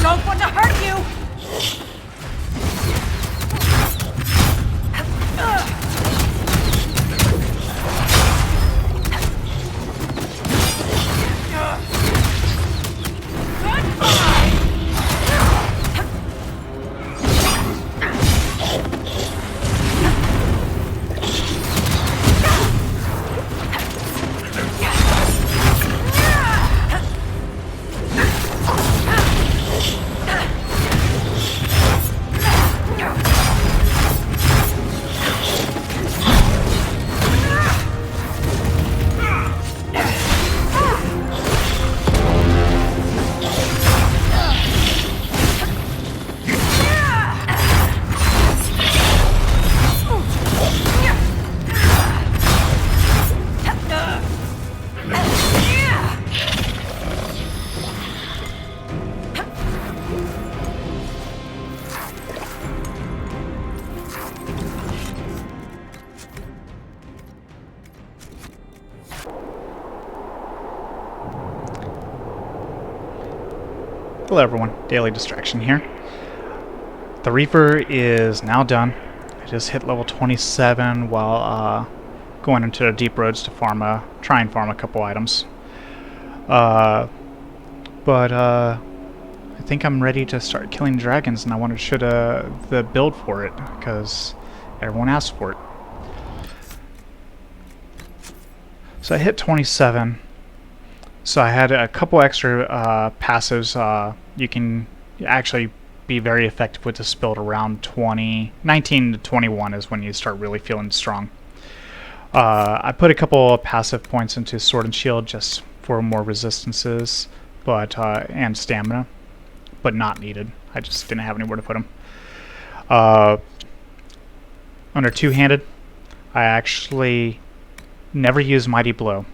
don't want to hurt you! Hello everyone, Daily Distraction here. The Reaver is now done. I just hit level 27 while going into the deep roads to try and farm a couple items. I think I'm ready to start killing dragons, and I wanted to show the build for it because everyone asked for it. So I hit 27. So I had a couple extra passives. You can actually be very effective with this build around 19 to 21 is when you start really feeling strong. I put a couple of passive points into Sword and Shield just for more resistances, and stamina, but not needed. I just didn't have anywhere to put them. Under two-handed, I actually never use Mighty Blow.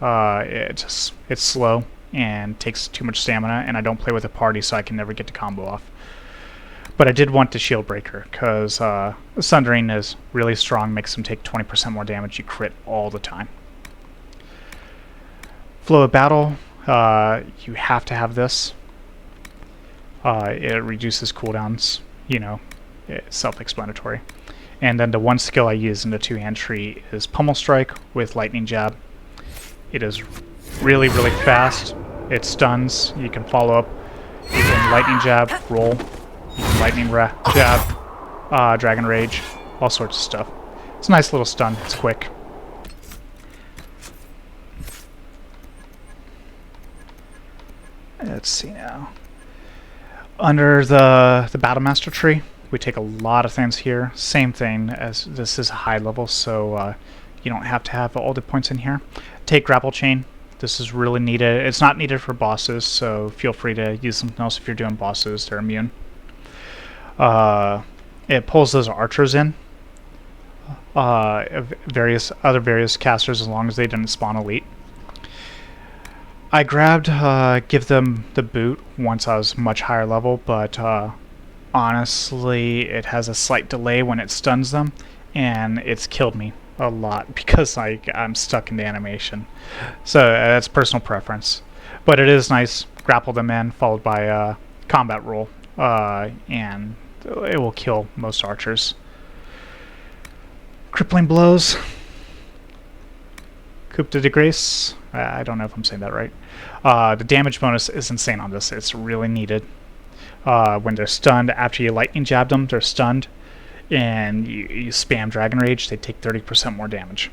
It's slow and takes too much stamina, and I don't play with a party, so I can never get to combo off. But I did want the Shield Breaker because Sundering is really strong, makes them take 20% more damage. You crit all the time. Flow of Battle, you have to have this. It reduces cooldowns, it's self-explanatory. And then the one skill I use in the two-hand tree is Pummel Strike with Lightning Jab. It is really, really fast. It stuns. You can follow up. You can Lightning Jab, roll. You can Lightning Jab, Dragon Rage, all sorts of stuff. It's a nice little stun. It's quick. Let's see now. Under the Battlemaster Tree, we take a lot of things here. Same thing as this is a high level, so you don't have to have all the points in here. Take Grapple Chain. This is really needed. It's not needed for bosses, so feel free to use something else if you're doing bosses. They're immune. It pulls those archers in. Various casters, as long as they didn't spawn elite. I grabbed Give them the boot once I was much higher level, but honestly, it has a slight delay when it stuns them, and it's killed me a lot because I'm stuck in the animation. So that's personal preference. But it is nice, grapple them in, followed by a combat roll, and it will kill most archers. Crippling blows. Coup de grace. I don't know if I'm saying that right. The damage bonus is insane on this. It's really needed. When they're stunned, after you lightning jab them, they're stunned, and you spam Dragon Rage, they take 30% more damage.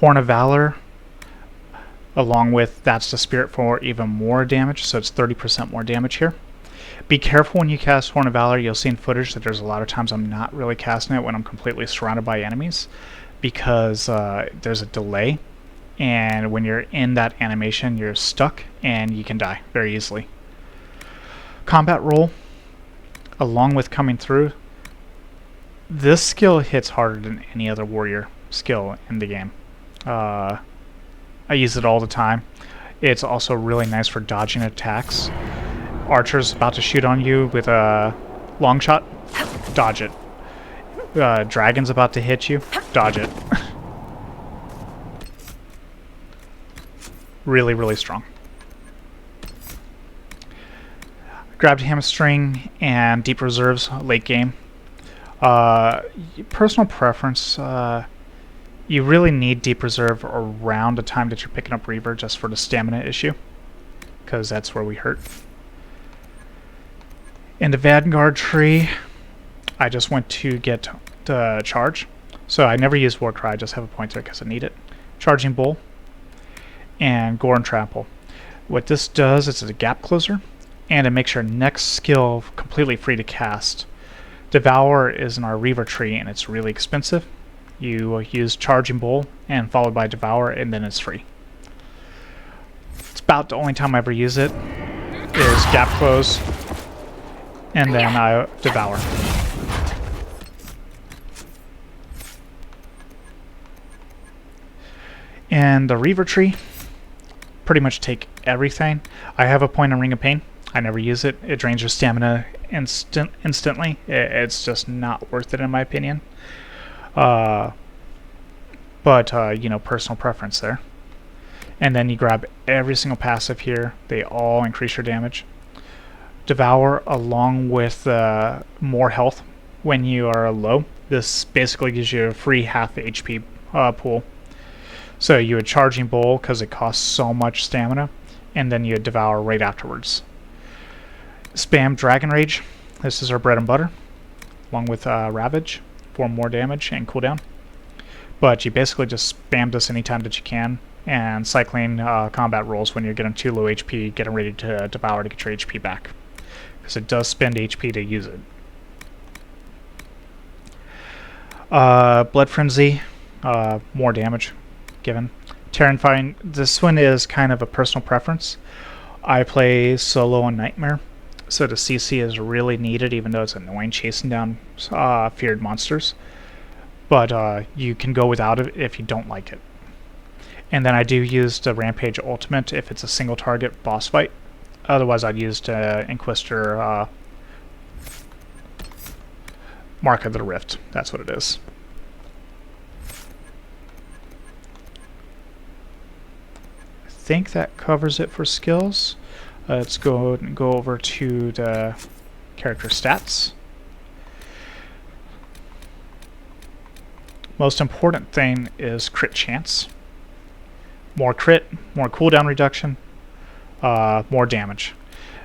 Horn of Valor, along with That's the Spirit for even more damage, so it's 30% more damage here. Be careful when you cast Horn of Valor. You'll see in footage that there's a lot of times I'm not really casting it when I'm completely surrounded by enemies, because there's a delay, and when you're in that animation you're stuck and you can die very easily. Combat roll, along with coming through, this skill hits harder than any other warrior skill in the game. I use it all the time. It's also really nice for dodging attacks. Archer's about to shoot on you with a long shot, dodge it. Dragon's about to hit you, dodge it. Really, really strong. Grabbed Hamstring and Deep Reserves late game. Personal preference, you really need Deep Reserve around the time that you're picking up Reaver just for the stamina issue, because that's where we hurt. In the Vanguard tree, I just went to get the charge. So I never use War Cry, I just have a pointer because I need it. Charging Bull and Gore and Trample. What this does is it's a gap closer, and it makes your next skill completely free to cast. Devour is in our Reaver tree, and it's really expensive. You use Charging Bull and followed by Devour, and then it's free. It's about the only time I ever use it is gap close, and then I Devour. And the Reaver tree, pretty much take everything. I have a point on Ring of Pain. I never use it. It drains your stamina instantly. It's just not worth it in my opinion. But you know, personal preference there. And then you grab every single passive here. They all increase your damage. Devour, along with more health when you are low. This basically gives you a free half HP pool. So you would Charging Bull because it costs so much stamina, and then you would Devour right afterwards. Spam Dragon Rage. This is our bread and butter, along with Ravage for more damage and cooldown. But you basically just spam this anytime that you can, and cycling combat rolls when you're getting too low HP, getting ready to Devour to get your HP back, because it does spend HP to use it. Blood Frenzy, more damage given. Terrifying, this one is kind of a personal preference. I play solo on Nightmare, so the CC is really needed, even though it's annoying chasing down feared monsters. But you can go without it if you don't like it. And then I do use the Rampage Ultimate if it's a single target boss fight. Otherwise I'd use the Inquisitor Mark of the Rift. That's what it is. I think that covers it for skills. Let's go over to the character stats. Most important thing is crit chance. More crit, more cooldown reduction, more damage.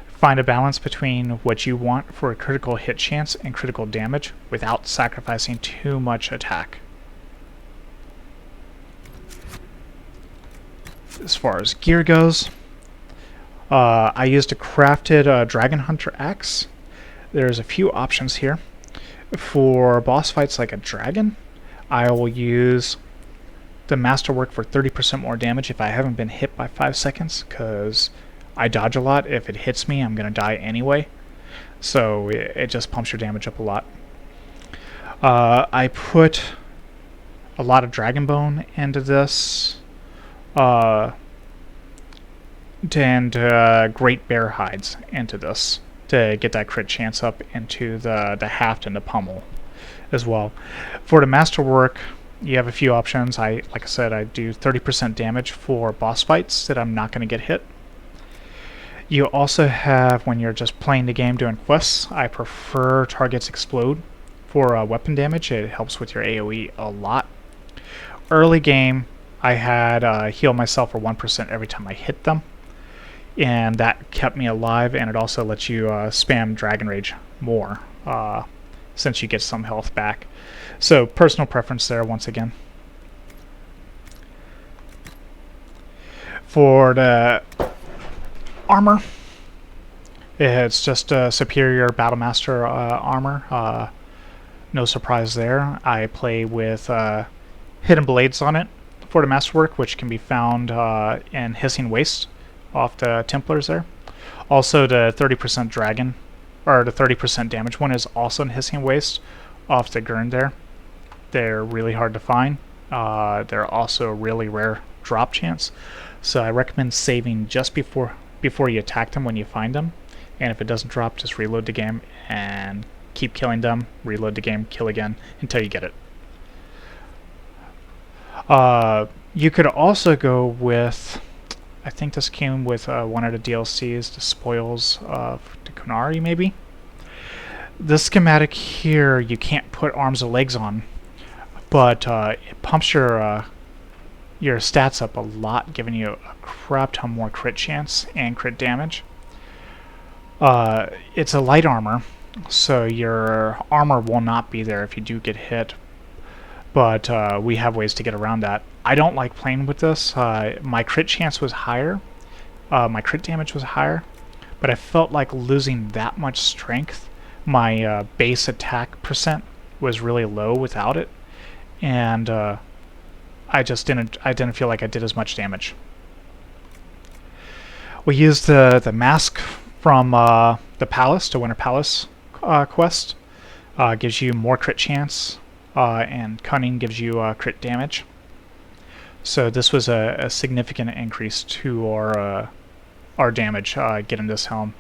Find a balance between what you want for a critical hit chance and critical damage without sacrificing too much attack. As far as gear goes, I used a crafted Dragon Hunter axe. There's a few options here. For boss fights like a dragon, I will use the Masterwork for 30% more damage if I haven't been hit by 5 seconds, because I dodge a lot. If it hits me, I'm going to die anyway. So it just pumps your damage up a lot. I put a lot of Dragon Bone into this. And Great Bear Hides into this to get that crit chance up into the haft and the pommel as well. For the masterwork, you have a few options. Like I said, I do 30% damage for boss fights that I'm not going to get hit. You also have, when you're just playing the game doing quests, I prefer targets explode for weapon damage. It helps with your AoE a lot. Early game, I had heal myself for 1% every time I hit them, and that kept me alive, and it also lets you spam Dragon Rage more since you get some health back. So personal preference there once again. For the armor, it's just a superior Battlemaster armor. No surprise there. I play with hidden blades on it for the masterwork, which can be found in Hissing Waste off the Templars there. Also the 30% dragon, or the 30% damage one, is also in Hissing Waste off the Gurn there. They're really hard to find. They're also a really rare drop chance, so I recommend saving just before you attack them when you find them. And if it doesn't drop, just reload the game and keep killing them, reload the game, kill again until you get it. You could also go with, I think this came with one of the DLCs, the Spoils of the Kunari maybe. This schematic here, you can't put arms or legs on, but it pumps your stats up a lot, giving you a crap ton more crit chance and crit damage. It's a light armor, so your armor will not be there if you do get hit, but we have ways to get around that. I don't like playing with this. My crit chance was higher, my crit damage was higher, but I felt like losing that much strength. My base attack percent was really low without it, and I didn't feel like I did as much damage. We used the mask from the Palace, the Winter Palace quest. Gives you more crit chance, and Cunning gives you crit damage. So this was a significant increase to our damage getting this helm.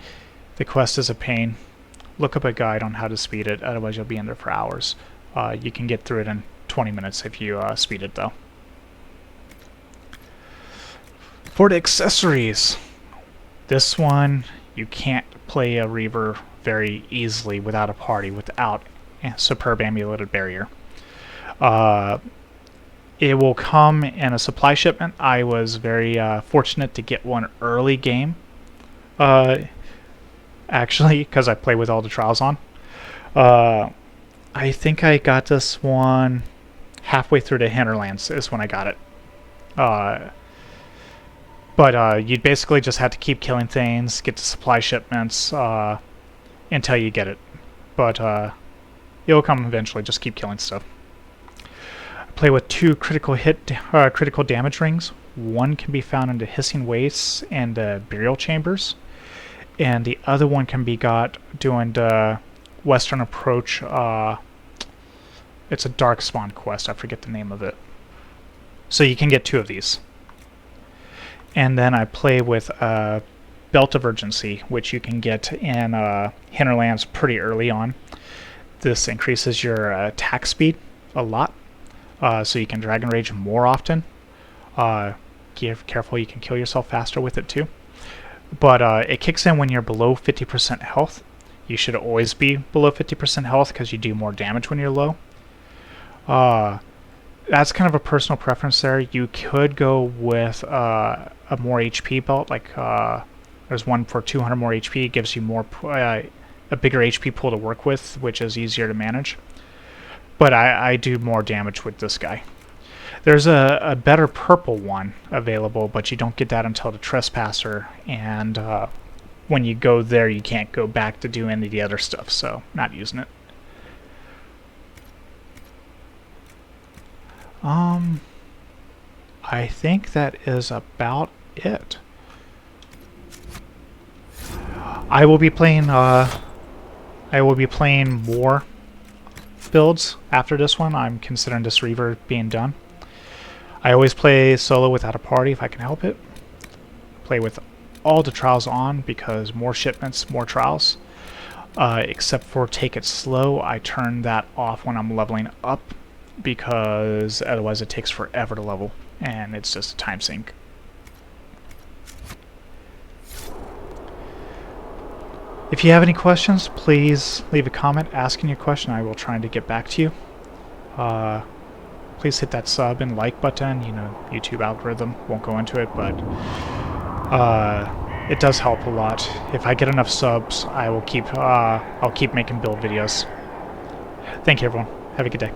The quest is a pain. Look up a guide on how to speed it, otherwise you'll be in there for hours. You can get through it in 20 minutes if you speed it though. For the accessories, this one, you can't play a Reaver very easily without a party, without a superb amuleted barrier. It will come in a supply shipment. I was very fortunate to get one early game, actually, because I play with all the trials on. I think I got this one halfway through the Hinterlands is when I got it. But you basically just have to keep killing things, get the supply shipments until you get it. But it'll come eventually, just keep killing stuff. I play with 2 critical damage rings. One can be found in the Hissing Wastes and the Burial Chambers, and the other one can be got doing the Western Approach. It's a Dark Spawn quest, I forget the name of it. So you can get 2 of these. And then I play with Belt of Urgency, which you can get in Hinterlands pretty early on. This increases your attack speed a lot, so you can Dragon Rage more often. Be careful, you can kill yourself faster with it too. But it kicks in when you're below 50% health. You should always be below 50% health because you do more damage when you're low. That's kind of a personal preference there. You could go with a more HP belt, like there's one for 200 more HP. It gives you more a bigger HP pool to work with, which is easier to manage. But I do more damage with this guy. There's a better purple one available, but you don't get that until the Trespasser, and when you go there you can't go back to do any of the other stuff, so not using it. I think that is about it. I will be playing more builds after this one. I'm considering this Reaver being done. I always play solo without a party if I can help it. Play with all the trials on because more shipments, more trials. except for take it slow. I turn that off when I'm leveling up because otherwise it takes forever to level and it's just a time sink. If you have any questions, please leave a comment asking your question. I will try to get back to you. Please hit that sub and like button. You know, YouTube algorithm won't go into it, but it does help a lot. If I get enough subs, I'll keep making build videos. Thank you, everyone. Have a good day.